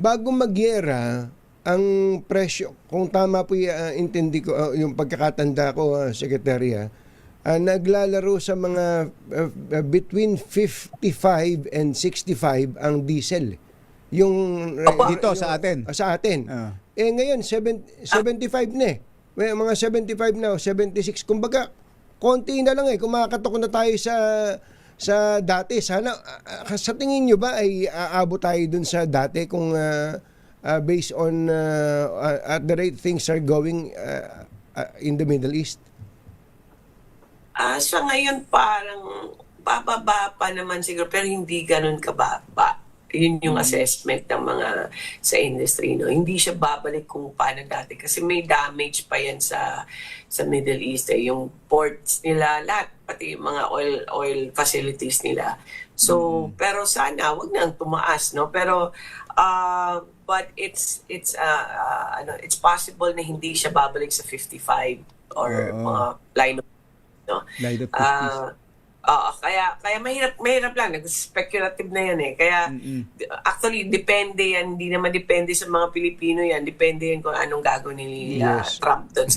bago magyera, ang presyo, kung tama po intindi ko, yung pagkakatanda ko, Sekretarya, naglalaro sa mga between 55 and 65 ang diesel. Yung Dito sa atin. Sa atin. Ngayon 75 na eh. Mga 75 na o 76. Kumbaga, konti na lang eh. Kung makakatok na tayo sa dati, sana sa tingin nyo ba ay aabot tayo dun sa dati kung based on at the rate things are going in the Middle East? Sa ngayon parang bababa pa naman siguro pero hindi ganun kababa. Yun yung assessment ng mga sa industry, no. Hindi siya babalik kung paano dati kasi may damage pa yan sa Middle East, yung ports nila, lahat pati yung mga oil facilities nila. So pero sana wag nang tumaas, no. Pero but it's possible na hindi siya babalik sa 55 or mga line of, no. Line of 50s. Kaya mahirap lang, speculative na yan eh. Kaya actually depende yan, hindi naman depende sa mga Pilipino yan, depende yan kung anong gagawin ni Trump doon.